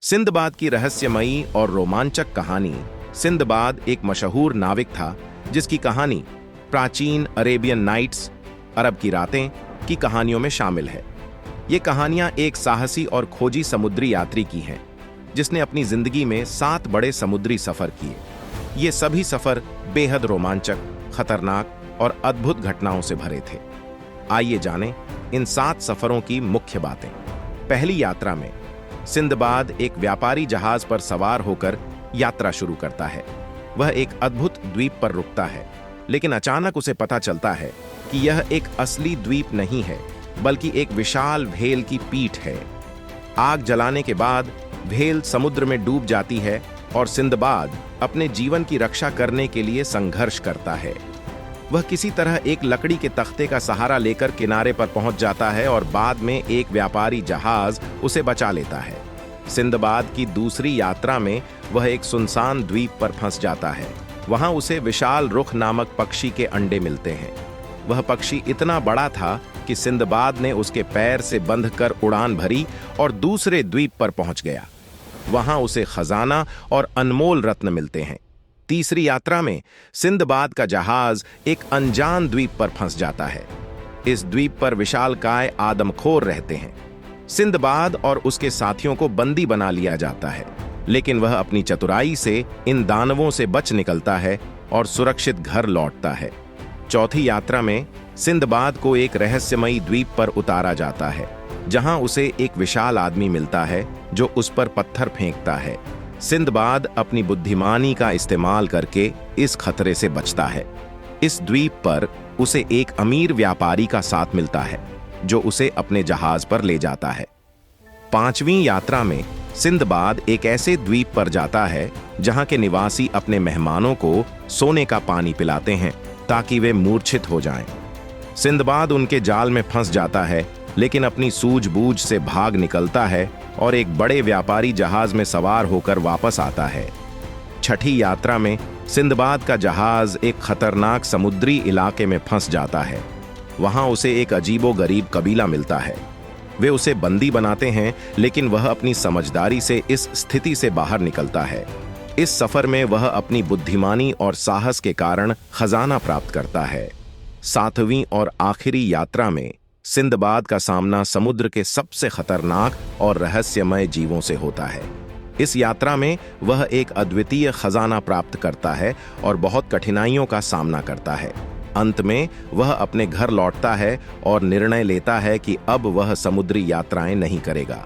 Sinbad की रहस्यमयी और रोमांचक कहानी। सिंदबाद एक मशहूर नाविक था जिसकी कहानी प्राचीन अरेबियन नाइट्स, अरब की रातें की कहानियों में शामिल है। ये कहानियां एक साहसी और खोजी समुद्री यात्री की हैं जिसने अपनी जिंदगी में 7 बड़े समुद्री सफर किए। ये सभी सफर बेहद रोमांचक, खतरनाक और अद्भुत घटनाओं से भरे थे। आइए जानें इन 7 सफरों की मुख्य बातें। पहली यात्रा में सिंदबाद एक व्यापारी जहाज पर सवार होकर यात्रा शुरू करता है। वह एक अद्भुत द्वीप पर रुकता है, लेकिन अचानक उसे पता चलता है कि यह एक असली द्वीप नहीं है, बल्कि एक विशाल व्हेल की पीठ है। आग जलाने के बाद व्हेल समुद्र में डूब जाती है और सिंदबाद अपने जीवन की रक्षा करने के लिए संघर्ष करता है। वह किसी तरह एक लकड़ी के तख्ते का सहारा लेकर किनारे पर पहुंच जाता है और बाद में एक व्यापारी जहाज उसे बचा लेता है। सिंदबाद की दूसरी यात्रा में वह एक सुनसान द्वीप पर फंस जाता है। वहां उसे विशाल रुख नामक पक्षी के अंडे मिलते हैं। वह पक्षी इतना बड़ा था कि सिंदबाद ने उसके पैर से बंधकर उड़ान भरी और दूसरे द्वीप पर पहुंच गया। वहां उसे खजाना और अनमोल रत्न मिलते हैं। तीसरी यात्रा में सिंदबाद का जहाज एक अनजान द्वीप पर फंस जाता है। इस द्वीप पर विशालकाय आदमखोर रहते हैं। सिंदबाद और उसके साथियों को बंदी बना लिया जाता है, लेकिन वह अपनी चतुराई से इन दानवों से बच निकलता है और सुरक्षित घर लौटता है। चौथी यात्रा में सिंदबाद को एक रहस्यमयी द्वीप पर उतारा जाता है, जहां उसे एक विशाल आदमी मिलता है जो उस पर पत्थर फेंकता है। सिंदबाद अपनी बुद्धिमानी का इस्तेमाल करके इस खतरे से बचता है। इस द्वीप पर उसे एक अमीर व्यापारी का साथ मिलता है जो उसे अपने जहाज पर ले जाता है। पांचवीं यात्रा में सिंदबाद एक ऐसे द्वीप पर जाता है जहां के निवासी अपने मेहमानों को सोने का पानी पिलाते हैं ताकि वे मूर्छित हो जाएं। सिंदबाद उनके जाल में फंस जाता है, लेकिन अपनी सूझबूझ से भाग निकलता है और एक बड़े व्यापारी जहाज में सवार होकर वापस आता है। छठी यात्रा में सिंदबाद का जहाज एक खतरनाक समुद्री इलाके में फंस जाता है। वहां उसे एक अजीबोगरीब कबीला मिलता है। वे उसे बंदी बनाते हैं, लेकिन वह अपनी समझदारी से इस स्थिति से बाहर निकलता है। इस सफर में वह अपनी बुद्धिमानी और साहस के कारण खजाना प्राप्त करता है। सातवीं और आखिरी यात्रा में सिंदबाद का सामना समुद्र के सबसे खतरनाक और रहस्यमय जीवों से होता है। इस यात्रा में वह एक अद्वितीय खजाना प्राप्त करता है और बहुत कठिनाइयों का सामना करता है। अंत में वह अपने घर लौटता है और निर्णय लेता है कि अब वह समुद्री यात्राएं नहीं करेगा।